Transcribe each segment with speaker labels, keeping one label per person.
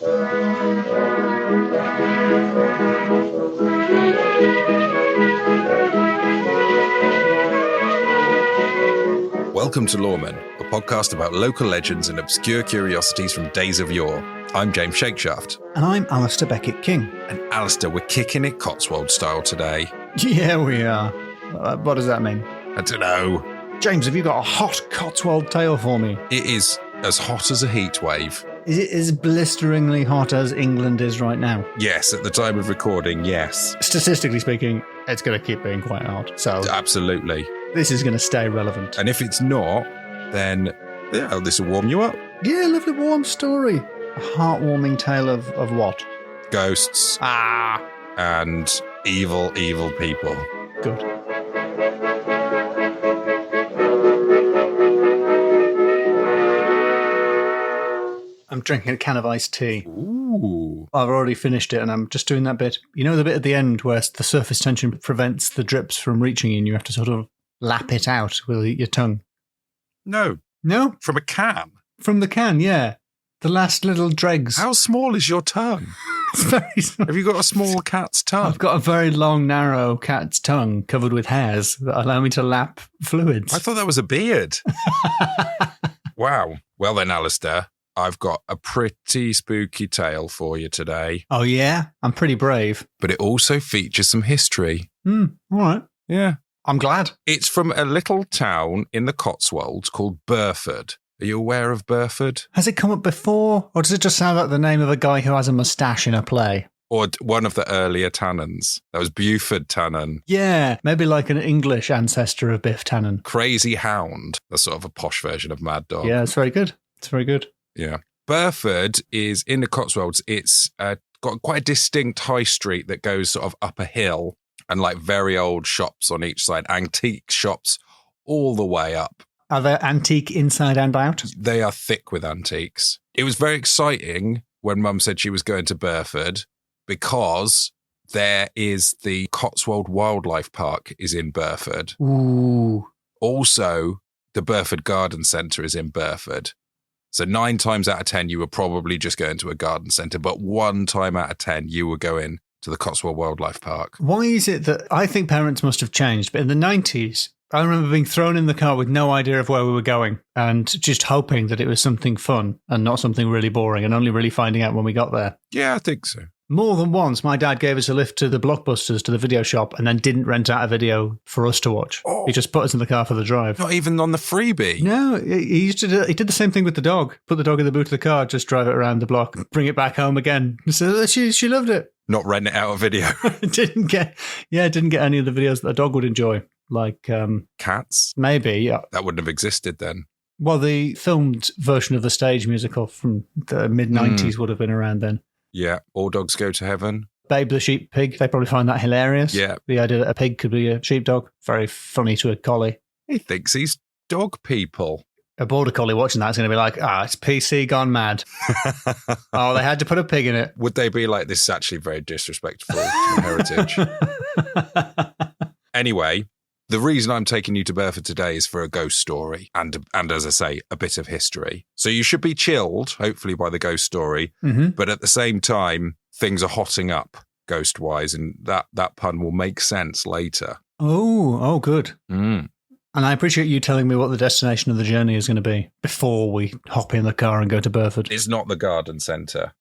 Speaker 1: Welcome to Loremen, a podcast about local legends and obscure curiosities from days of yore. I'm James Shakeshaft.
Speaker 2: And I'm Alasdair Beckett-King.
Speaker 1: And Alasdair, we're kicking it Cotswold style today.
Speaker 2: Yeah, we are. What does that mean?
Speaker 1: I don't know.
Speaker 2: James, have you got a hot Cotswold tale for me?
Speaker 1: It is as hot as a heat wave.
Speaker 2: Is it as blisteringly hot as England is right now?
Speaker 1: Yes, at the time of recording, yes.
Speaker 2: Statistically speaking, it's going to keep being quite hot. So
Speaker 1: absolutely.
Speaker 2: This is going to stay relevant.
Speaker 1: And if it's not, then this will warm you up.
Speaker 2: Yeah, lovely warm story. A heartwarming tale of what?
Speaker 1: Ghosts. And evil, evil people.
Speaker 2: Good. I'm drinking a can of iced tea.
Speaker 1: Ooh.
Speaker 2: I've already finished it and I'm just doing that bit. You know the bit at the end where the surface tension prevents the drips from reaching you and you have to sort of lap it out with your tongue?
Speaker 1: No.
Speaker 2: No?
Speaker 1: From a can?
Speaker 2: From the can, yeah. The last little dregs.
Speaker 1: How small is your tongue?
Speaker 2: It's very small.
Speaker 1: Have you got a small cat's tongue?
Speaker 2: I've got a very long, narrow cat's tongue covered with hairs that allow me to lap fluids.
Speaker 1: I thought that was a beard. Wow. Well then, Alasdair, I've got a pretty spooky tale for you today.
Speaker 2: Oh, yeah? I'm pretty brave.
Speaker 1: But it also features some history.
Speaker 2: All right.
Speaker 1: Yeah.
Speaker 2: I'm glad.
Speaker 1: It's from a little town in the Cotswolds called Burford. Are you aware of Burford?
Speaker 2: Has it come up before? Or does it just sound like the name of a guy who has a moustache in a play?
Speaker 1: Or one of the earlier Tannins. That was Burford Tannin.
Speaker 2: Yeah, maybe like an English ancestor of Biff Tannen.
Speaker 1: Crazy Hound. That's sort of a posh version of Mad Dog.
Speaker 2: Yeah, it's very good. It's very good.
Speaker 1: Yeah. Burford is in the Cotswolds. It's got quite a distinct high street that goes sort of up a hill and like very old shops on each side, antique shops all the way up.
Speaker 2: Are they antique inside and out?
Speaker 1: They are thick with antiques. It was very exciting when Mum said she was going to Burford because there is the Cotswold Wildlife Park is in Burford.
Speaker 2: Ooh.
Speaker 1: Also, the Burford Garden Centre is in Burford. So 9 times out of 10, you were probably just going to a garden centre, but 1 time out of 10, you were going to the Cotswold Wildlife Park.
Speaker 2: Why is it that I think parents must have changed, but in the 90s, I remember being thrown in the car with no idea of where we were going and just hoping that it was something fun and not something really boring and only really finding out when we got there.
Speaker 1: Yeah, I think so.
Speaker 2: More than once, my dad gave us a lift to the Blockbusters, to the video shop, and then didn't rent out a video for us to watch.
Speaker 1: Oh.
Speaker 2: He just put us in the car for the drive.
Speaker 1: Not even on the freebie?
Speaker 2: No, he used to he did the same thing with the dog. Put the dog in the boot of the car, just drive it around the block, bring it back home again. So she loved it.
Speaker 1: Not rent it out a video.
Speaker 2: didn't get any of the videos that a dog would enjoy. Like
Speaker 1: Cats?
Speaker 2: Maybe, yeah.
Speaker 1: That wouldn't have existed then.
Speaker 2: Well, the filmed version of the stage musical from the mid-90s would have been around then.
Speaker 1: Yeah. All Dogs Go to Heaven.
Speaker 2: Babe the Sheep Pig, they probably find that hilarious.
Speaker 1: Yeah.
Speaker 2: The idea that a pig could be a sheepdog, very funny to a collie.
Speaker 1: He thinks he's dog people.
Speaker 2: A border collie watching that's going to be like, it's PC gone mad. Oh, they had to put a pig in it.
Speaker 1: Would they be like, this is actually very disrespectful to heritage? Anyway, the reason I'm taking you to Burford today is for a ghost story and as I say, a bit of history. So you should be chilled, hopefully, by the ghost story.
Speaker 2: Mm-hmm.
Speaker 1: But at the same time, things are hotting up ghost-wise, and that pun will make sense later.
Speaker 2: Oh, good.
Speaker 1: Mm.
Speaker 2: And I appreciate you telling me what the destination of the journey is going to be before we hop in the car and go to Burford.
Speaker 1: It's not the garden centre.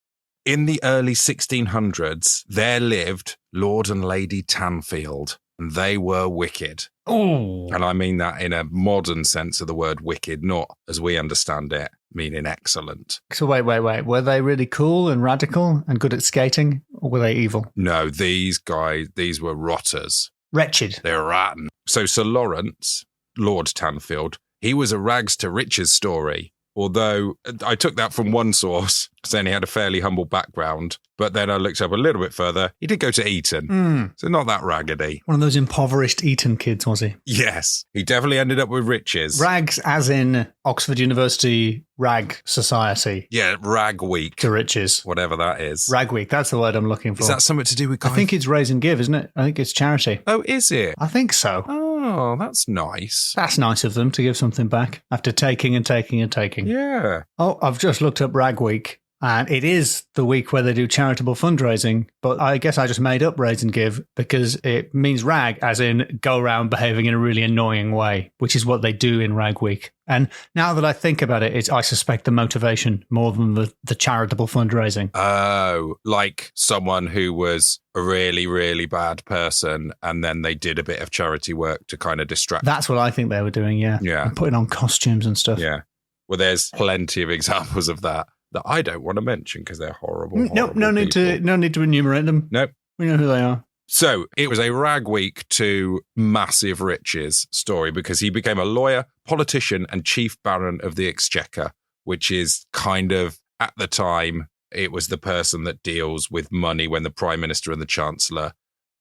Speaker 1: In the early 1600s, there lived Lord and Lady Tanfield, and they were wicked.
Speaker 2: Oh.
Speaker 1: And I mean that in a modern sense of the word wicked, not as we understand it, meaning excellent.
Speaker 2: So wait. Were they really cool and radical and good at skating, or were they evil?
Speaker 1: No, these were rotters.
Speaker 2: Wretched.
Speaker 1: They're rotten. So Sir Lawrence, Lord Tanfield, he was a rags to riches story. Although I took that from one source, saying he had a fairly humble background. But then I looked up a little bit further. He did go to Eton, so not that raggedy.
Speaker 2: One of those impoverished Eton kids, was he?
Speaker 1: Yes, he definitely ended up with riches.
Speaker 2: Rags as in Oxford University Rag Society.
Speaker 1: Yeah, Rag Week.
Speaker 2: To riches.
Speaker 1: Whatever that is.
Speaker 2: Rag Week, that's the word I'm looking for.
Speaker 1: Is that something to do with...
Speaker 2: I think it's Raise and Give, isn't it? I think it's charity.
Speaker 1: Oh, is it?
Speaker 2: I think so.
Speaker 1: Oh, that's nice.
Speaker 2: That's nice of them to give something back after taking and taking and taking.
Speaker 1: Yeah.
Speaker 2: Oh, I've just looked up Rag Week. And it is the week where they do charitable fundraising, but I guess I just made up Raise and Give because it means rag, as in go around behaving in a really annoying way, which is what they do in Rag Week. And now that I think about it, I suspect the motivation more than the charitable fundraising.
Speaker 1: Oh, like someone who was a really, really bad person and then they did a bit of charity work to kind of distract.
Speaker 2: That's what I think they were doing, yeah.
Speaker 1: Yeah.
Speaker 2: And putting on costumes and stuff.
Speaker 1: Yeah. Well, there's plenty of examples of that I don't want to mention because they're horrible.
Speaker 2: Nope, no need to enumerate them.
Speaker 1: Nope.
Speaker 2: We know who they are.
Speaker 1: So it was a Rag Week to massive riches story because he became a lawyer, politician, and chief baron of the Exchequer, which is kind of, at the time, it was the person that deals with money when the Prime Minister and the Chancellor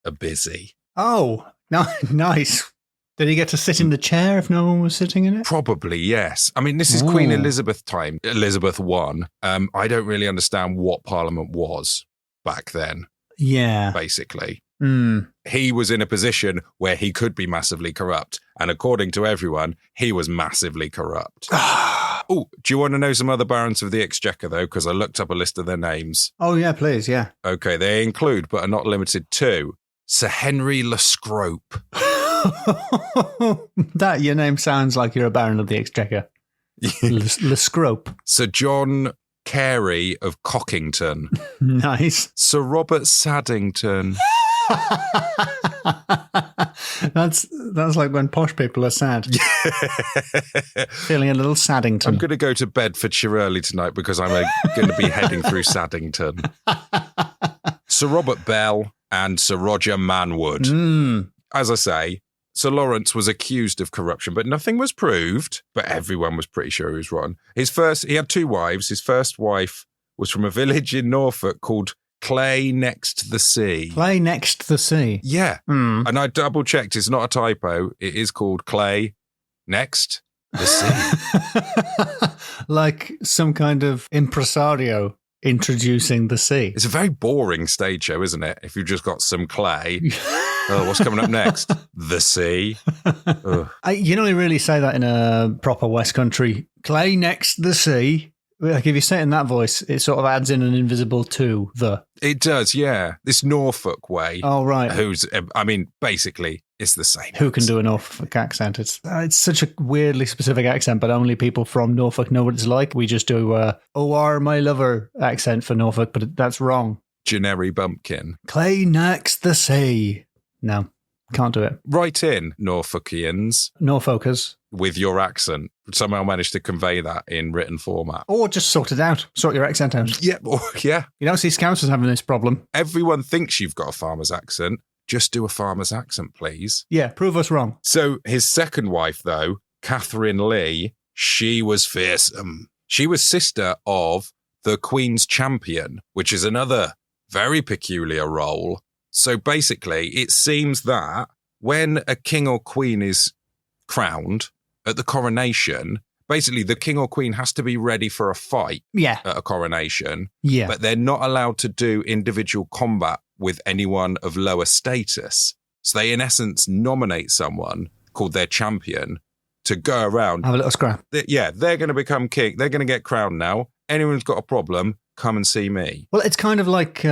Speaker 1: are busy.
Speaker 2: Oh, nice. Did he get to sit in the chair if no one was sitting in it?
Speaker 1: Probably, yes. I mean, this is Queen Elizabeth time, Elizabeth I. I don't really understand what Parliament was back then.
Speaker 2: Yeah.
Speaker 1: Basically.
Speaker 2: Mm.
Speaker 1: He was in a position where he could be massively corrupt. And according to everyone, he was massively corrupt. Oh, do you want to know some other barons of the Exchequer, though? Because I looked up a list of their names.
Speaker 2: Oh, yeah, please, yeah.
Speaker 1: Okay, they include, but are not limited to, Sir Henry Le Scrope.
Speaker 2: That your name sounds like you're a baron of the Exchequer. Le Scrope. Sir
Speaker 1: John Cary of Cockington.
Speaker 2: Nice.
Speaker 1: Sir Robert Saddington.
Speaker 2: That's like when posh people are sad. Feeling a little Saddington.
Speaker 1: I'm going to go to Bedfordshire early tonight because I'm going to be heading through Saddington. Sir Robert Bell and Sir Roger Manwood.
Speaker 2: Mm.
Speaker 1: As I say, Sir Lawrence was accused of corruption, but nothing was proved. But everyone was pretty sure he was wrong. He had two wives. His first wife was from a village in Norfolk called Clay next the sea.
Speaker 2: Clay next the sea?
Speaker 1: Yeah.
Speaker 2: Mm.
Speaker 1: And I double checked. It's not a typo. It is called Clay next the sea.
Speaker 2: Like some kind of impresario introducing the sea.
Speaker 1: It's a very boring stage show, isn't it? If you've just got some clay. Oh, what's coming up next? The sea.
Speaker 2: You don't really say that in a proper West Country. Clay next the sea. Like if you say it in that voice, it sort of adds in an invisible to the.
Speaker 1: It does, yeah. This Norfolk way.
Speaker 2: Oh, right.
Speaker 1: Basically, it's the same.
Speaker 2: Who can do a Norfolk accent? It's such a weirdly specific accent, but only people from Norfolk know what it's like. We just do "Oh, my lover" accent for Norfolk, but that's wrong.
Speaker 1: Generic bumpkin.
Speaker 2: Clay next the sea. No, can't do it.
Speaker 1: Write in, Norfolkians.
Speaker 2: Norfolkers.
Speaker 1: With your accent. Somehow managed to convey that in written format.
Speaker 2: Or just sort it out. Sort your accent out.
Speaker 1: Yeah, yeah.
Speaker 2: You don't see Scousers having this problem.
Speaker 1: Everyone thinks you've got a farmer's accent. Just do a farmer's accent, please.
Speaker 2: Yeah, prove us wrong.
Speaker 1: So his second wife, though, Catherine Lee, she was fearsome. She was sister of the Queen's Champion, which is another very peculiar role. So basically, it seems that when a king or queen is crowned at the coronation, basically the king or queen has to be ready for a fight at a coronation.
Speaker 2: Yeah.
Speaker 1: But they're not allowed to do individual combat with anyone of lower status. So they, in essence, nominate someone called their champion to go around.
Speaker 2: Have a little scrap.
Speaker 1: They're going to become king. They're going to get crowned now. Anyone who's got a problem, come and see me.
Speaker 2: Well, it's kind of like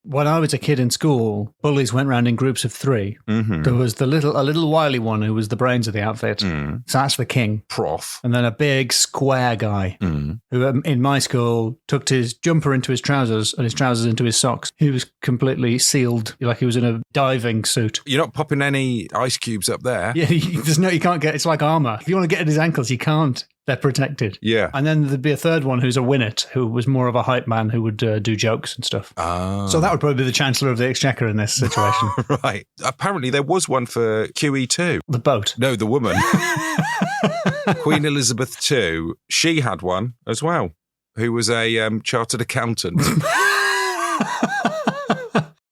Speaker 2: when I was a kid in school, bullies went round in groups of 3.
Speaker 1: Mm-hmm.
Speaker 2: There was a little wily one who was the brains of the outfit.
Speaker 1: Mm.
Speaker 2: So that's the king.
Speaker 1: Prof.
Speaker 2: And then a big square guy who in my school tucked his jumper into his trousers and his trousers into his socks. He was completely sealed, like he was in a diving suit.
Speaker 1: You're not popping any ice cubes up there.
Speaker 2: Yeah, you can't get, it's like armour. If you want to get at his ankles, you can't. They're protected.
Speaker 1: Yeah.
Speaker 2: And then there'd be a third one who's a Winnet, who was more of a hype man who would do jokes and stuff.
Speaker 1: Oh.
Speaker 2: So that would probably be the Chancellor of the Exchequer in this situation.
Speaker 1: Right. Apparently there was one for QE2.
Speaker 2: The boat.
Speaker 1: No, the woman. Queen Elizabeth II, she had one as well, who was a chartered accountant.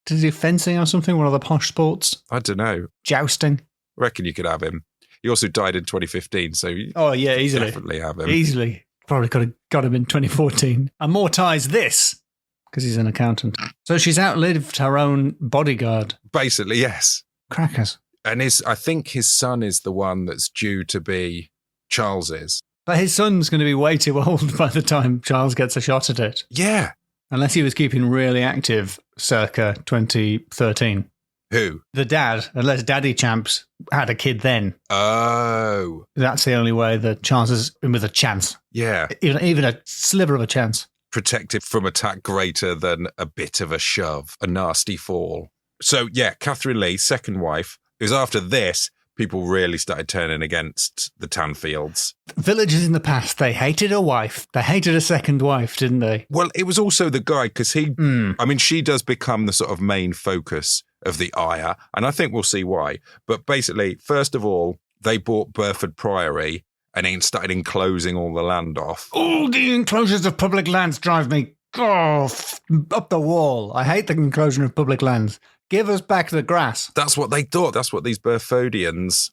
Speaker 2: Did he do fencing or something? One of the posh sports?
Speaker 1: I don't know.
Speaker 2: Jousting?
Speaker 1: I reckon you could have him. He also died in 2015, so
Speaker 2: easily.
Speaker 1: Definitely have him.
Speaker 2: Easily. Probably could have got him in 2014. Amortise this, because he's an accountant. So she's outlived her own bodyguard.
Speaker 1: Basically, yes.
Speaker 2: Crackers.
Speaker 1: And I think his son is the one that's due to be Charles's.
Speaker 2: But his son's going to be way too old by the time Charles gets a shot at it.
Speaker 1: Yeah.
Speaker 2: Unless he was keeping really active circa 2013.
Speaker 1: Who?
Speaker 2: The dad, unless Daddy Champs had a kid then.
Speaker 1: Oh.
Speaker 2: That's the only way that Charles is in with a chance.
Speaker 1: Yeah.
Speaker 2: Even a sliver of a chance.
Speaker 1: Protected from attack greater than a bit of a shove, a nasty fall. So, yeah, Catherine Lee, second wife. It was after this, people really started turning against the Tanfields.
Speaker 2: Villagers in the past, they hated a wife. They hated a second wife, didn't they?
Speaker 1: Well, it was also the guy, because she does become the sort of main focus of the ire, and I think we'll see why. But basically, first of all, they bought Burford Priory and then started enclosing all the land off.
Speaker 2: All the enclosures of public lands drive me up the wall. I hate the enclosure of public lands. Give us back the grass.
Speaker 1: That's what they thought. That's what these Burfordians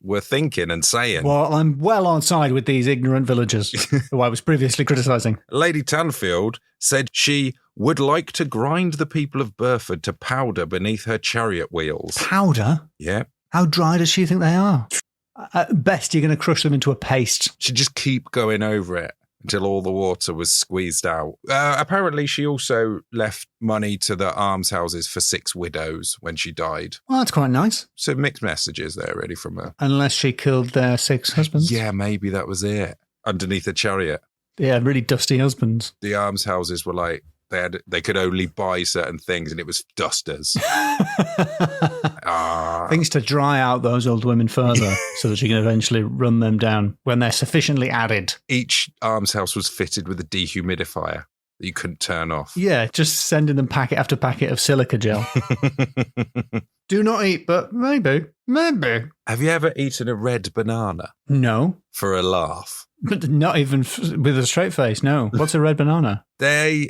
Speaker 1: were thinking and saying.
Speaker 2: Well, I'm well on side with these ignorant villagers who I was previously criticising.
Speaker 1: Lady Tanfield said she would like to grind the people of Burford to powder beneath her chariot wheels.
Speaker 2: Powder?
Speaker 1: Yeah.
Speaker 2: How dry does she think they are? At best, you're going to crush them into a paste.
Speaker 1: She'd just keep going over it until all the water was squeezed out. Apparently, she also left money to the almshouses for 6 widows when she died.
Speaker 2: Well, that's quite nice.
Speaker 1: So mixed messages there, really, from her.
Speaker 2: Unless she killed their 6 husbands.
Speaker 1: Yeah, maybe that was it. Underneath a chariot.
Speaker 2: Yeah, really dusty husbands.
Speaker 1: The almshouses were like, they could only buy certain things, and it was dusters.
Speaker 2: Things to dry out those old women further so that you can eventually run them down when they're sufficiently added.
Speaker 1: Each almshouse was fitted with a dehumidifier that you couldn't turn off.
Speaker 2: Yeah, just sending them packet after packet of silica gel. Do not eat, but maybe.
Speaker 1: Have you ever eaten a red banana?
Speaker 2: No.
Speaker 1: For a laugh?
Speaker 2: But not even with a straight face, no. What's a red banana?
Speaker 1: I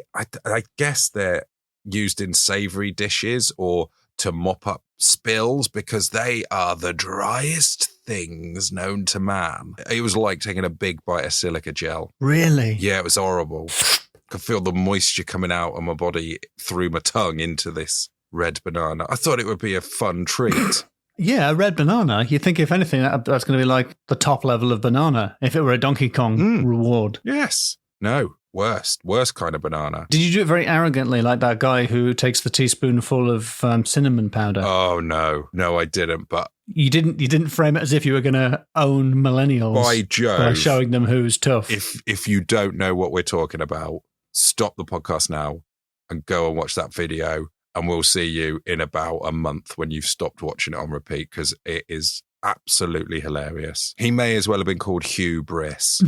Speaker 1: guess they're used in savoury dishes or to mop up spills because they are the driest things known to man. It was like taking a big bite of silica gel.
Speaker 2: Really?
Speaker 1: Yeah, it was horrible. I could feel the moisture coming out of my body through my tongue into this red banana. I thought it would be a fun treat.
Speaker 2: Yeah, a red banana. You think, if anything, that's going to be like the top level of banana if it were a Donkey Kong reward.
Speaker 1: Yes. No. Worst kind of banana.
Speaker 2: Did you do it very arrogantly, like that guy who takes the teaspoonful of cinnamon powder?
Speaker 1: Oh, no, I didn't. But
Speaker 2: you didn't frame it as if you were going to own millennials.
Speaker 1: By Jove,
Speaker 2: by showing them who's tough.
Speaker 1: If you don't know what we're talking about, stop the podcast now and go and watch that video, and we'll see you in about a month when you've stopped watching it on repeat, because it is absolutely hilarious. He may as well have been called Hugh Briss.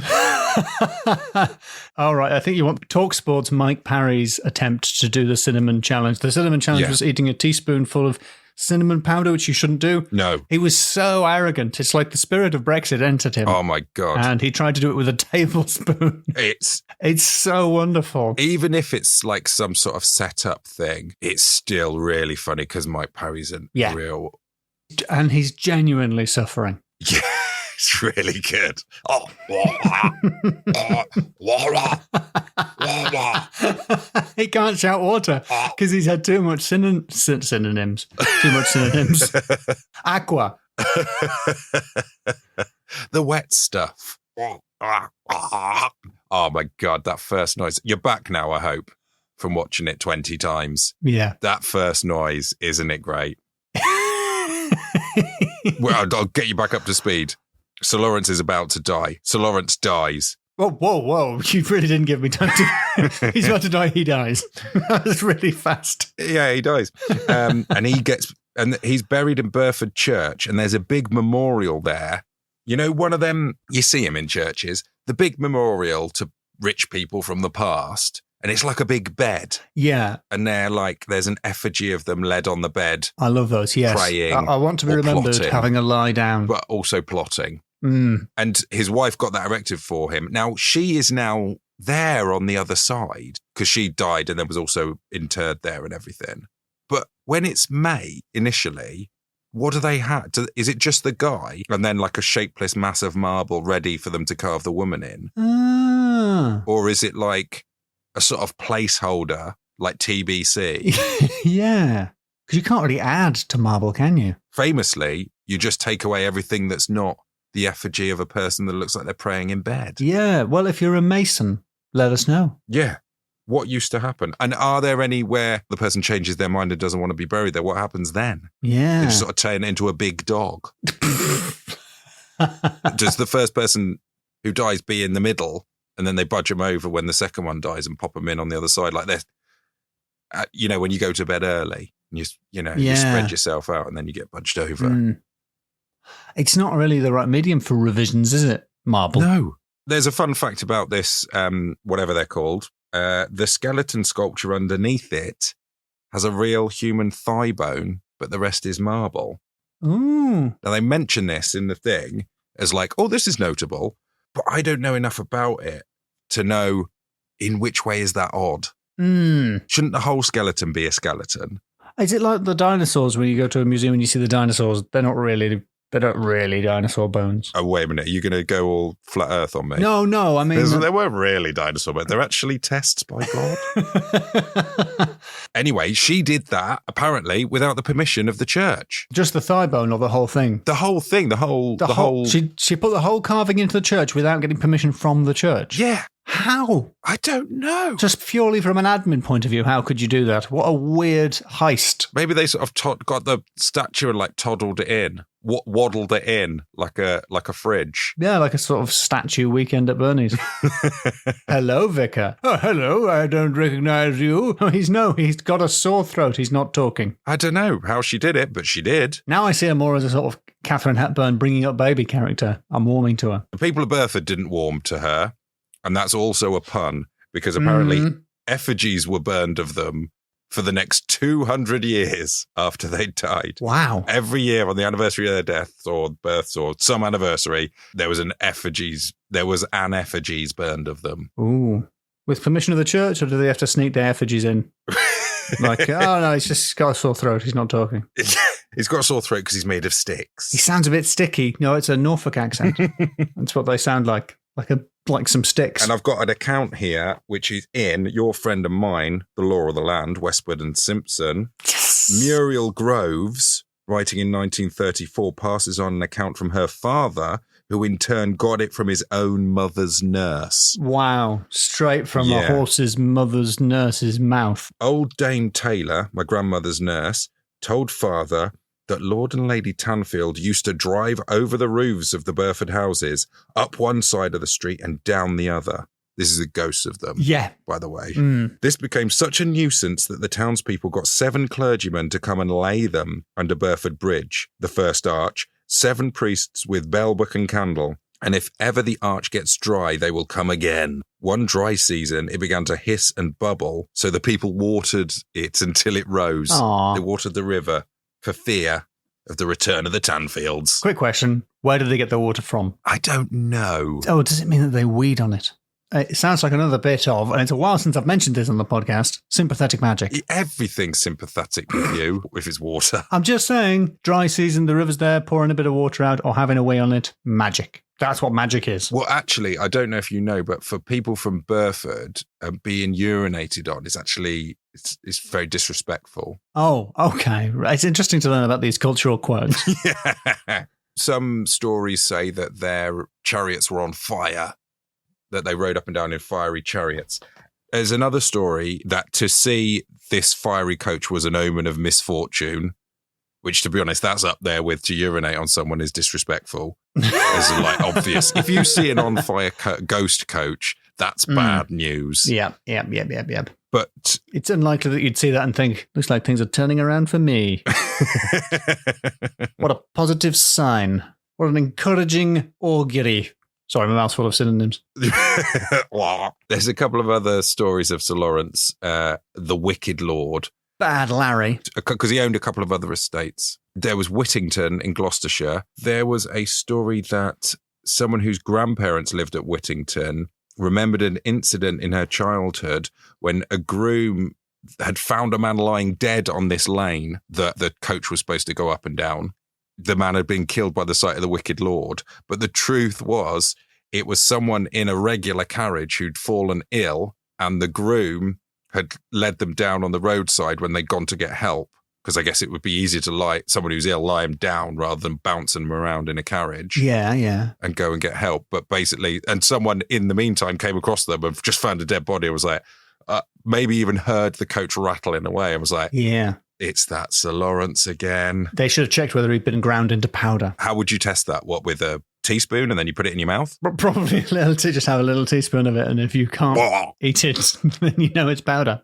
Speaker 2: All right, I think you want TalkSport's Mike Parry's attempt to do the cinnamon challenge. The cinnamon challenge was eating a teaspoonful of cinnamon powder, which you shouldn't do.
Speaker 1: No.
Speaker 2: He was so arrogant. It's like the spirit of Brexit entered him.
Speaker 1: Oh my God.
Speaker 2: And he tried to do it with a tablespoon.
Speaker 1: It's
Speaker 2: so wonderful.
Speaker 1: Even if it's like some sort of setup thing, it's still really funny because Mike Parry's a real...
Speaker 2: And he's genuinely suffering.
Speaker 1: Yeah, it's really good. Oh,
Speaker 2: he can't shout water because he's had too much synonyms. Too much synonyms. Aqua.
Speaker 1: The wet stuff. Oh my God, that first noise. You're back now, I hope, from watching it 20 times.
Speaker 2: Yeah.
Speaker 1: That first noise, isn't it great? Well, I'll get you back up to speed. Sir Lawrence is about to die. Sir Lawrence dies.
Speaker 2: Whoa. You really didn't give me time to... He's about to die, he dies. That was really fast.
Speaker 1: Yeah, he dies. And he's buried in Burford Church, and there's a big memorial there. You know, one of them, you see him in churches, the big memorial to rich people from the past. And it's like a big bed.
Speaker 2: Yeah.
Speaker 1: And there's an effigy of them led on the bed.
Speaker 2: I love those, yes.
Speaker 1: Praying.
Speaker 2: I want to be remembered
Speaker 1: plotting,
Speaker 2: having a lie down.
Speaker 1: But also plotting.
Speaker 2: Mm.
Speaker 1: And his wife got that erected for him. Now, she is now there on the other side because she died and then was also interred there and everything. But when it's May, initially, what do they have? Is it just the guy and then like a shapeless mass of marble ready for them to carve the woman in?
Speaker 2: Ah.
Speaker 1: Or is it like a sort of placeholder, like TBC?
Speaker 2: Yeah. Because you can't really add to marble, can you?
Speaker 1: Famously, you just take away everything that's not the effigy of a person that looks like they're praying in bed.
Speaker 2: Yeah, well, if you're a Mason, let us know.
Speaker 1: Yeah. What used to happen? And are there any where the person changes their mind and doesn't want to be buried there? What happens then?
Speaker 2: Yeah.
Speaker 1: They just sort of turn it into a big dog. Does the first person who dies be in the middle and then they budge them over when the second one dies and pop them in on the other side? Like this, when you go to bed early, and you spread yourself out and then you get budged over.
Speaker 2: Mm. It's not really the right medium for revisions, is it, marble?
Speaker 1: No. There's a fun fact about this, whatever they're called. The skeleton sculpture underneath it has a real human thigh bone, but the rest is marble.
Speaker 2: Ooh.
Speaker 1: Now, they mention this in the thing as like, oh, this is notable, but I don't know enough about it to know in which way is that odd.
Speaker 2: Mm.
Speaker 1: Shouldn't the whole skeleton be a skeleton?
Speaker 2: Is it like the dinosaurs when you go to a museum and you see the dinosaurs? They're not really dinosaur bones.
Speaker 1: Oh, wait a minute. Are you going to go all flat earth on me?
Speaker 2: No. I mean...
Speaker 1: They weren't really dinosaur bones. They're actually tests by God. Anyway, she did that, apparently, without the permission of the church.
Speaker 2: Just the thigh bone or the whole thing?
Speaker 1: The whole thing. The whole...
Speaker 2: She put the whole carving into the church without getting permission from the church?
Speaker 1: Yeah.
Speaker 2: How?
Speaker 1: I don't know.
Speaker 2: Just purely from an admin point of view, how could you do that? What a weird heist.
Speaker 1: Maybe they sort of got the statue and like toddled it in, waddled it in like a fridge.
Speaker 2: Yeah, like a sort of statue weekend at Bernie's. Hello, Vicar. Oh, hello, I don't recognise you. He's got a sore throat. He's not talking.
Speaker 1: I don't know how she did it, but she did.
Speaker 2: Now I see her more as a sort of Catherine Hepburn bringing up baby character. I'm warming to her.
Speaker 1: The people of Burford didn't warm to her. And that's also a pun, because apparently effigies were burned of them for the next 200 years after they died.
Speaker 2: Wow.
Speaker 1: Every year on the anniversary of their deaths or births or some anniversary, there was an effigies burned of them.
Speaker 2: Ooh. With permission of the church, or do they have to sneak their effigies in? Like, oh no, he's got a sore throat, he's not talking.
Speaker 1: He's got a sore throat because he's made of sticks.
Speaker 2: He sounds a bit sticky. No, it's a Norfolk accent. That's what they sound like some sticks.
Speaker 1: And I've got an account here, which is in Your Friend and Mine, The Law of the Land, Westwood and Simpson.
Speaker 2: Yes!
Speaker 1: Muriel Groves, writing in 1934, passes on an account from her father, who in turn got it from his own mother's nurse.
Speaker 2: Wow. Straight from a horse's mother's nurse's mouth.
Speaker 1: Old Dame Taylor, my grandmother's nurse, told father that Lord and Lady Tanfield used to drive over the roofs of the Burford houses, up one side of the street and down the other. This is a ghost of them, by the way. Mm. This became such a nuisance that the townspeople got 7 clergymen to come and lay them under Burford Bridge, the first arch, 7 priests with bell, book and candle. And if ever the arch gets dry, they will come again. One dry season, it began to hiss and bubble, so the people watered it until it rose.
Speaker 2: Aww.
Speaker 1: They watered the river for fear of the return of the Tanfields.
Speaker 2: Quick question. Where did they get the water from?
Speaker 1: I don't know.
Speaker 2: Oh, does it mean that they weed on it? It sounds like another bit of, and it's a while since I've mentioned this on the podcast, sympathetic magic.
Speaker 1: Everything's sympathetic with you if it's water.
Speaker 2: I'm just saying, dry season, the river's there, pouring a bit of water out or having a wee on it, magic. That's what magic is.
Speaker 1: Well, actually, I don't know if you know, but for people from Burford, being urinated on is actually, it's very disrespectful.
Speaker 2: Oh, okay. It's interesting to learn about these cultural quirks.
Speaker 1: Yeah. Some stories say that their chariots were on fire, that they rode up and down in fiery chariots. There's another story that to see this fiery coach was an omen of misfortune, which, to be honest, that's up there with to urinate on someone is disrespectful. It's like obvious. If you see an on-fire ghost coach, that's bad news.
Speaker 2: Yeah.
Speaker 1: But
Speaker 2: it's unlikely that you'd see that and think, looks like things are turning around for me. What a positive sign. What an encouraging augury. Sorry, my mouth's full of synonyms.
Speaker 1: There's a couple of other stories of Sir Lawrence, the Wicked Lord.
Speaker 2: Bad Larry.
Speaker 1: Because he owned a couple of other estates. There was Whittington in Gloucestershire. There was a story that someone whose grandparents lived at Whittington remembered an incident in her childhood when a groom had found a man lying dead on this lane that the coach was supposed to go up and down. The man had been killed by the sight of the Wicked Lord. But the truth was, it was someone in a regular carriage who'd fallen ill, and the groom had led them down on the roadside when they'd gone to get help. because I guess it would be easier to lie someone who's ill, lie him down rather than bouncing him around in a carriage.
Speaker 2: Yeah.
Speaker 1: And go and get help. But basically, and someone in the meantime came across them and just found a dead body and was like, maybe even heard the coach rattling away and was like,
Speaker 2: yeah,
Speaker 1: it's that Sir Lawrence again.
Speaker 2: They should have checked whether he'd been ground into powder.
Speaker 1: How would you test that? What, with a teaspoon and then you put it in your mouth?
Speaker 2: Probably just have a little teaspoon of it, and if you can't eat it, then you know it's powder.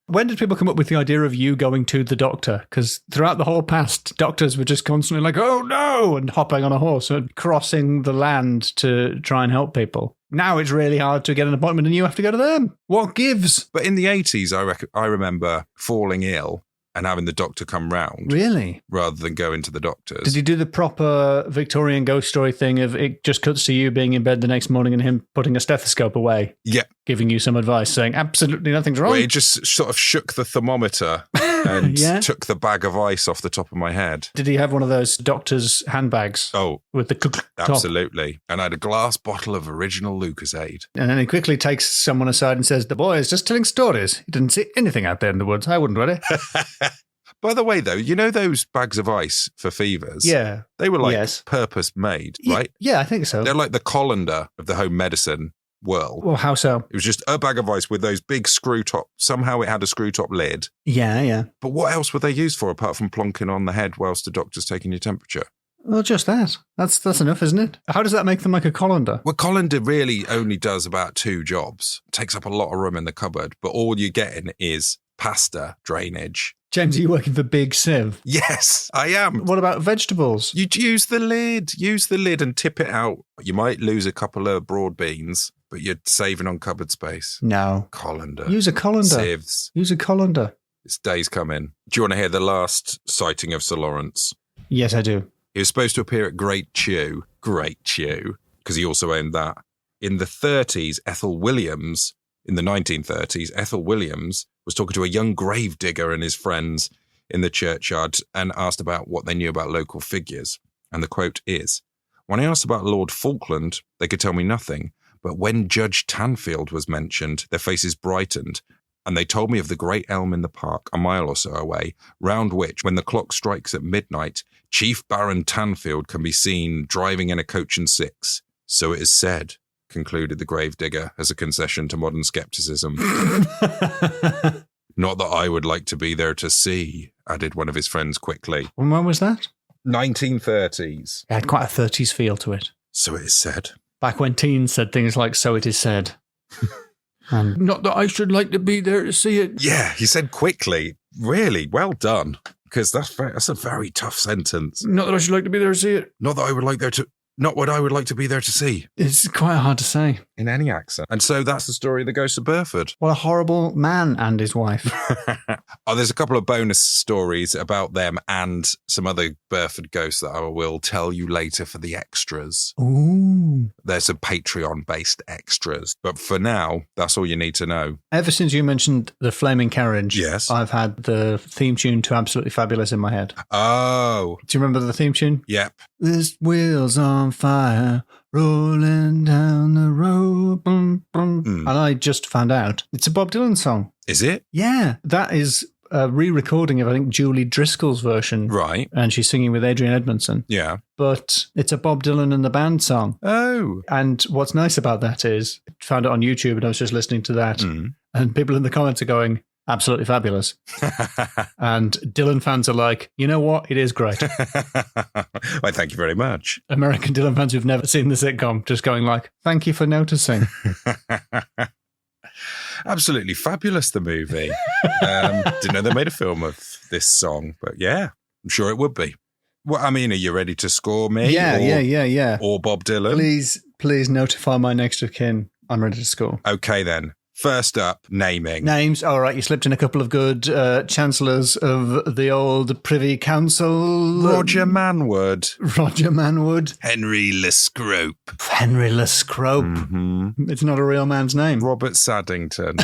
Speaker 2: When did people come up with the idea of you going to the doctor? Because throughout the whole past, doctors were just constantly like, oh no, and hopping on a horse and crossing the land to try and help people. Now it's really hard to get an appointment and you have to go to them. What gives?
Speaker 1: But in the 80s, I remember falling ill and having the doctor come round.
Speaker 2: Really?
Speaker 1: Rather than going to the doctors.
Speaker 2: Did you do the proper Victorian ghost story thing of it just cuts to you being in bed the next morning and him putting a stethoscope away?
Speaker 1: Yeah.
Speaker 2: Giving you some advice, saying absolutely nothing's wrong?
Speaker 1: Well, he just sort of shook the thermometer and took the bag of ice off the top of my head.
Speaker 2: Did he have one of those doctor's handbags?
Speaker 1: Oh,
Speaker 2: with the top?
Speaker 1: Absolutely. And I had a glass bottle of original Lucozade.
Speaker 2: And then he quickly takes someone aside and says, the boy is just telling stories. He didn't see anything out there in the woods. I wouldn't, would he?
Speaker 1: By the way, though, you know those bags of ice for fevers?
Speaker 2: Yeah.
Speaker 1: They were purpose made, right?
Speaker 2: Yeah, I think so.
Speaker 1: They're like the colander of the home medicine world.
Speaker 2: Well, how so?
Speaker 1: It was just a bag of ice with those big screw top. Somehow it had a screw top lid.
Speaker 2: Yeah.
Speaker 1: But what else were they used for apart from plonking on the head whilst the doctor's taking your temperature?
Speaker 2: Well, just that. That's enough, isn't it? How does that make them like a colander?
Speaker 1: Well, colander really only does about 2 jobs. It takes up a lot of room in the cupboard, but all you're getting is pasta drainage.
Speaker 2: James, are you working for Big Sieve?
Speaker 1: Yes, I am.
Speaker 2: What about vegetables?
Speaker 1: You use the lid and tip it out. You might lose a couple of broad beans, but you're saving on cupboard space.
Speaker 2: No.
Speaker 1: Colander.
Speaker 2: Use a colander.
Speaker 1: Sieves.
Speaker 2: Use a colander.
Speaker 1: This day's coming. Do you want to hear the last sighting of Sir Lawrence?
Speaker 2: Yes, I do.
Speaker 1: He was supposed to appear at Great Chew, because he also owned that. In the 30s, in the 1930s, Ethel Williams was talking to a young grave digger and his friends in the churchyard and asked about what they knew about local figures. And the quote is, when I asked about Lord Falkland, they could tell me nothing. But when Judge Tanfield was mentioned, their faces brightened. And they told me of the great elm in the park, a mile or so away, round which, when the clock strikes at midnight, Chief Baron Tanfield can be seen driving in a coach and 6. So it is said, concluded the gravedigger as a concession to modern scepticism. Not that I would like to be there to see, added one of his friends quickly.
Speaker 2: When was that?
Speaker 1: 1930s.
Speaker 2: It had quite a 30s feel to it.
Speaker 1: So it is said.
Speaker 2: Back when teens said things like, so it is said. And not that I should like to be there to see it.
Speaker 1: Yeah, he said quickly. Really, well done. Because that's a very tough sentence.
Speaker 2: Not that I should like to be there to see it.
Speaker 1: Not what I would like to be there to see.
Speaker 2: It's quite hard to say.
Speaker 1: In any accent. And so that's the story of the Ghost of Burford.
Speaker 2: What a horrible man and his wife.
Speaker 1: There's a couple of bonus stories about them and some other Burford ghosts that I will tell you later for the extras.
Speaker 2: Ooh.
Speaker 1: There's some Patreon-based extras. But for now, that's all you need to know.
Speaker 2: Ever since you mentioned the flaming carriage,
Speaker 1: yes,
Speaker 2: I've had the theme tune to Absolutely Fabulous in my head.
Speaker 1: Oh.
Speaker 2: Do you remember the theme tune?
Speaker 1: Yep.
Speaker 2: This wheel's on fire, rolling down the road. Boom, boom. And I just found out it's a Bob Dylan song.
Speaker 1: Is it?
Speaker 2: Yeah. That is a re-recording of, I think, Julie Driscoll's version.
Speaker 1: Right.
Speaker 2: And she's singing with Adrian Edmondson.
Speaker 1: Yeah.
Speaker 2: But it's a Bob Dylan and the band song.
Speaker 1: Oh.
Speaker 2: And what's nice about that is, I found it on YouTube and I was just listening to that. And people in the comments are going, absolutely fabulous. And Dylan fans are like, you know what? It is great.
Speaker 1: Well, thank you very much.
Speaker 2: American Dylan fans who've never seen the sitcom just going like, thank you for noticing.
Speaker 1: Absolutely fabulous, the movie. Didn't know they made a film of this song, but yeah, I'm sure it would be. Well, I mean, are you ready to score me?
Speaker 2: Yeah.
Speaker 1: Or Bob Dylan?
Speaker 2: Please notify my next of kin. I'm ready to score.
Speaker 1: Okay, then. First up, naming.
Speaker 2: Names. All right, you slipped in a couple of good chancellors of the old Privy Council.
Speaker 1: Roger Manwood.
Speaker 2: Henry
Speaker 1: Le Scrope.
Speaker 2: Mm-hmm. It's not a real man's name.
Speaker 1: Robert Saddington.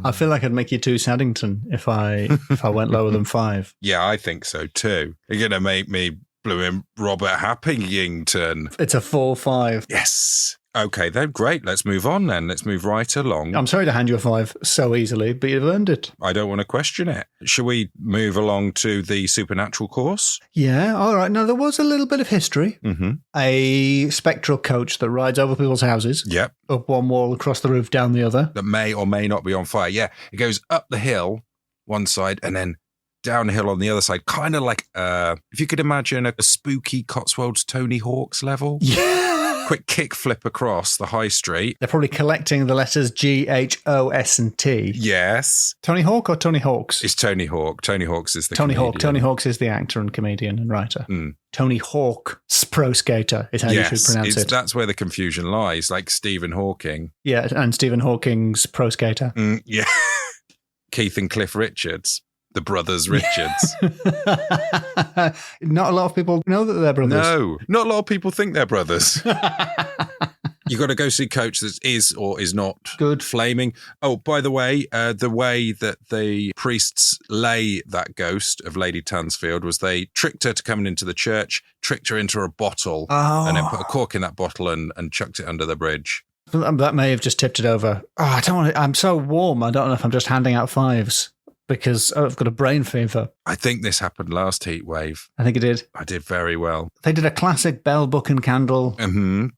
Speaker 2: I feel like I'd make you 2 Saddington if I went lower than 5.
Speaker 1: Yeah, I think so too. You're going to make me blew him Robert Happington.
Speaker 2: It's a 4-5.
Speaker 1: Yes. Okay, then great. Let's move on then. Let's move right along.
Speaker 2: I'm sorry to hand you a 5 so easily, but you've earned it.
Speaker 1: I don't want to question it. Shall we move along to the supernatural course?
Speaker 2: Yeah, all right. Now, there was a little bit of history.
Speaker 1: Mm-hmm.
Speaker 2: A spectral coach that rides over people's houses.
Speaker 1: Yep.
Speaker 2: Up one wall, across the roof, down the other.
Speaker 1: That may or may not be on fire. Yeah, it goes up the hill, one side, and then downhill on the other side. Kind of like, if you could imagine a spooky Cotswolds Tony Hawk's level.
Speaker 2: Yeah.
Speaker 1: Quick kick flip across the high street.
Speaker 2: They're probably collecting the letters G, H, O, S, and T.
Speaker 1: Yes.
Speaker 2: Tony Hawk or Tony Hawks?
Speaker 1: It's Tony Hawk. Tony Hawk's is the
Speaker 2: Tony
Speaker 1: comedian.
Speaker 2: Hawk. Tony Hawks is the actor and comedian and writer.
Speaker 1: Mm.
Speaker 2: Tony Hawk, pro skater, is how you should pronounce it.
Speaker 1: That's where the confusion lies, like Stephen Hawking.
Speaker 2: Yeah, and Stephen Hawking's pro skater.
Speaker 1: Yeah. Keith and Cliff Richards. The brothers Richards.
Speaker 2: Not a lot of people know that they're brothers.
Speaker 1: No, not a lot of people think they're brothers. You got to go see Coach that is or is not
Speaker 2: good
Speaker 1: flaming. Oh, by the way that the priests lay that ghost of Lady Tanfield was they tricked her to come into the church, tricked her into a bottle, and then put a cork in that bottle and chucked it under the bridge.
Speaker 2: That may have just tipped it over. Oh, I don't want to, I'm so warm. I don't know if I'm just handing out 5s. Because I've got a brain fever.
Speaker 1: I think this happened last heat wave.
Speaker 2: I think it did.
Speaker 1: I did very well.
Speaker 2: They did a classic bell, book and candle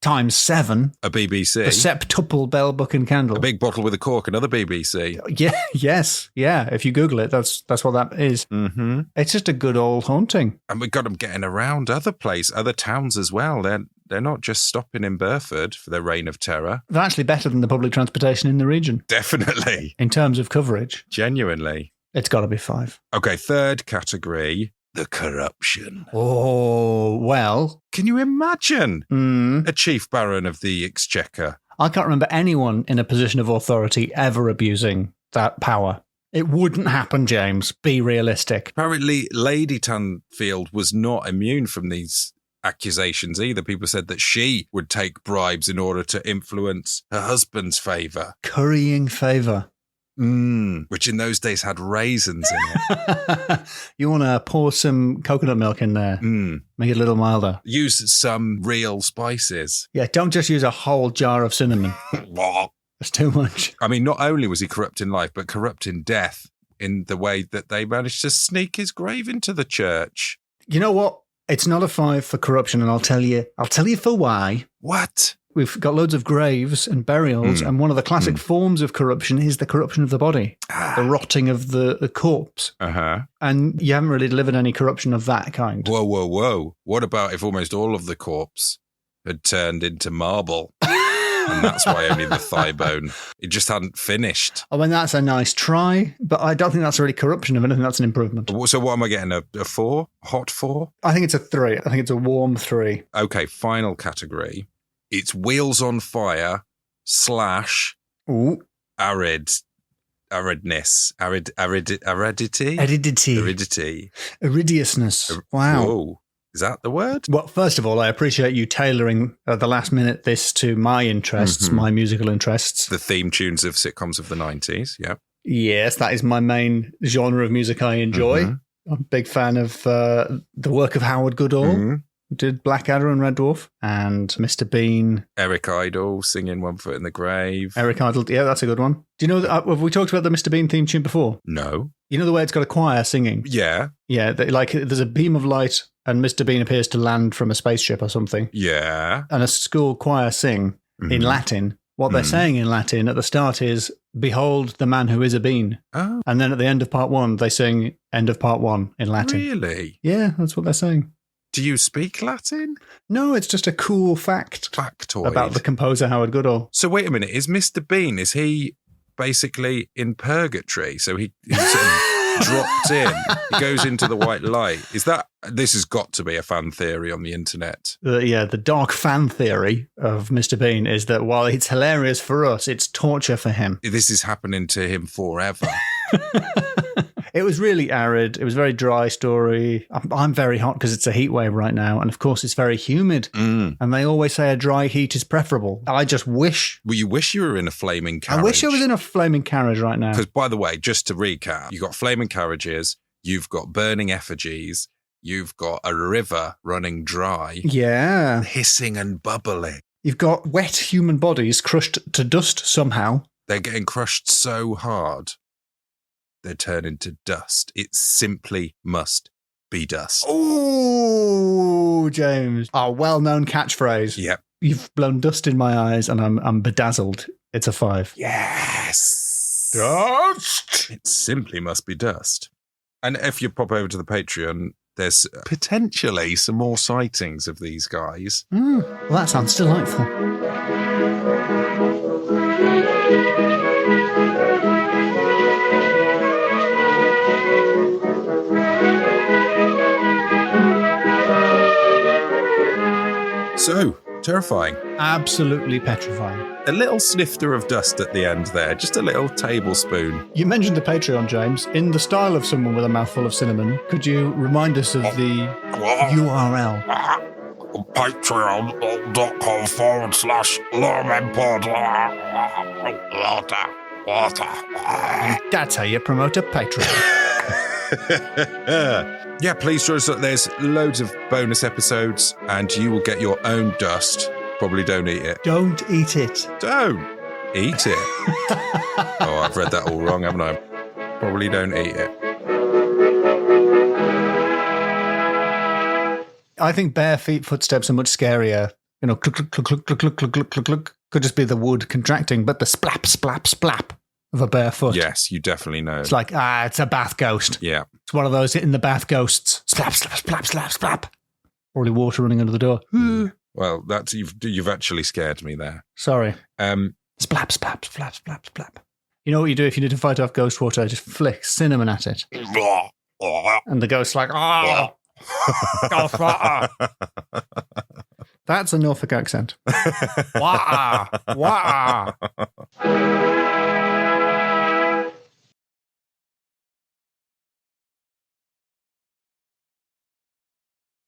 Speaker 2: times 7.
Speaker 1: A BBC.
Speaker 2: The septuple bell, book and candle.
Speaker 1: A big bottle with a cork, another BBC.
Speaker 2: Yeah, yes, yeah. If you Google it, that's what that is.
Speaker 1: Mm-hmm.
Speaker 2: It's just a good old haunting.
Speaker 1: And we got them getting around other towns as well. They're not just stopping in Burford for their reign of terror.
Speaker 2: They're actually better than the public transportation in the region.
Speaker 1: Definitely.
Speaker 2: In terms of coverage.
Speaker 1: Genuinely.
Speaker 2: It's got to be 5.
Speaker 1: Okay, third category, the corruption.
Speaker 2: Oh, well.
Speaker 1: Can you imagine a chief baron of the Exchequer?
Speaker 2: I can't remember anyone in a position of authority ever abusing that power. It wouldn't happen, James. Be realistic.
Speaker 1: Apparently, Lady Tanfield was not immune from these accusations either. People said that she would take bribes in order to influence her husband's favour.
Speaker 2: Currying favour.
Speaker 1: Which in those days had raisins in it.
Speaker 2: You want to pour some coconut milk in there, make it a little milder.
Speaker 1: Use some real spices.
Speaker 2: Yeah, don't just use a whole jar of cinnamon. That's too much.
Speaker 1: I mean, not only was he corrupt in life, but corrupt in death in the way that they managed to sneak his grave into the church.
Speaker 2: You know what? It's not a 5 for corruption, and I'll tell you for why.
Speaker 1: What?
Speaker 2: We've got loads of graves and burials, and one of the classic forms of corruption is the corruption of the body, the rotting of the corpse. And you haven't really delivered any corruption of that kind.
Speaker 1: Whoa. What about if almost all of the corpse had turned into marble? And that's why only the thigh bone. It just hadn't finished.
Speaker 2: I mean, that's a nice try, but I don't think that's really corruption of anything. That's an improvement.
Speaker 1: So what am I getting? A 4? Hot 4?
Speaker 2: I think it's a 3. I think it's a warm 3.
Speaker 1: Okay, final category. It's wheels on fire /
Speaker 2: Ooh.
Speaker 1: aridness. Aridity?
Speaker 2: Aridiousness. Wow.
Speaker 1: Whoa. Is that the word?
Speaker 2: Well, first of all, I appreciate you tailoring at the last minute this to my interests, my musical interests.
Speaker 1: The theme tunes of sitcoms of the 90s, yeah.
Speaker 2: Yes, that is my main genre of music I enjoy. I'm a big fan of the work of Howard Goodall. Who did Blackadder and Red Dwarf, and Mr. Bean.
Speaker 1: Eric Idle singing One Foot in the Grave.
Speaker 2: Eric Idle, yeah, that's a good one. Do you know, have we talked about the Mr. Bean theme tune before?
Speaker 1: No.
Speaker 2: You know the way it's got a choir singing?
Speaker 1: Yeah.
Speaker 2: Yeah, like there's a beam of light and Mr. Bean appears to land from a spaceship or something.
Speaker 1: Yeah.
Speaker 2: And a school choir sing in Latin. What they're saying in Latin at the start is, "Behold the man who is a bean."
Speaker 1: Oh.
Speaker 2: And then at the end of part 1, they sing "End of part 1" in Latin.
Speaker 1: Really?
Speaker 2: Yeah, that's what they're saying.
Speaker 1: Do you speak Latin?
Speaker 2: No, it's just a cool
Speaker 1: Factoid.
Speaker 2: about the composer Howard Goodall.
Speaker 1: So wait a minute, is Mr. Bean, is he basically in purgatory? So he sort of dropped in, he goes into the white light. This has got to be a fan theory on the internet.
Speaker 2: The dark fan theory of Mr. Bean is that while it's hilarious for us, it's torture for him.
Speaker 1: This is happening to him forever.
Speaker 2: It was really arid. It was a very dry story. I'm very hot because it's a heat wave right now. And of course, it's very humid. And they always say a dry heat is preferable. I just wish.
Speaker 1: Well, you wish you were in a flaming carriage.
Speaker 2: I wish I was in a flaming carriage right now.
Speaker 1: Because, by the way, just to recap, you've got flaming carriages, you've got burning effigies, you've got a river running dry.
Speaker 2: Yeah.
Speaker 1: Hissing and bubbling.
Speaker 2: You've got wet human bodies crushed to dust somehow.
Speaker 1: They're getting crushed so hard, they turn into dust. It simply must be dust.
Speaker 2: Oh, James. Our well-known catchphrase.
Speaker 1: Yep.
Speaker 2: You've blown dust in my eyes and I'm bedazzled. It's a 5.
Speaker 1: Yes.
Speaker 2: Dust!
Speaker 1: It simply must be dust. And if you pop over to the Patreon, there's potentially some more sightings of these guys.
Speaker 2: Well, that sounds delightful.
Speaker 1: So, terrifying.
Speaker 2: Absolutely petrifying.
Speaker 1: A little snifter of dust at the end there, just a little tablespoon.
Speaker 2: You mentioned the Patreon, James. In the style of someone with a mouthful of cinnamon, could you remind us of the URL?
Speaker 1: Patreon.com/LoremenPod.
Speaker 2: That's how you promote a Patreon.
Speaker 1: Yeah, please join us. There's loads of bonus episodes and you will get your own dust. Probably don't eat it.
Speaker 2: Don't eat it.
Speaker 1: Don't eat it. Oh, I've read that all wrong, haven't I? Probably don't eat it.
Speaker 2: I think bare feet footsteps are much scarier. You know, cluck, cluck, cluck, cluck, cluck, cluck, cluck, cluck, cluck. Could just be the wood contracting, but the splap, splap, splap of a bare foot.
Speaker 1: Yes, you definitely know.
Speaker 2: It's like, it's a bath ghost.
Speaker 1: Yeah.
Speaker 2: It's one of those in the bath ghosts. Slap, slap, slap, slap, slap. Probably water running under the door.
Speaker 1: Well, that's you've actually scared me there.
Speaker 2: Sorry.
Speaker 1: Um,
Speaker 2: Splap, splap, splap, splap, splap. You know what you do if you need to fight off ghost water? Just flick cinnamon at it. And the ghost's like, ghost water. That's a Norfolk accent. Wah, wah.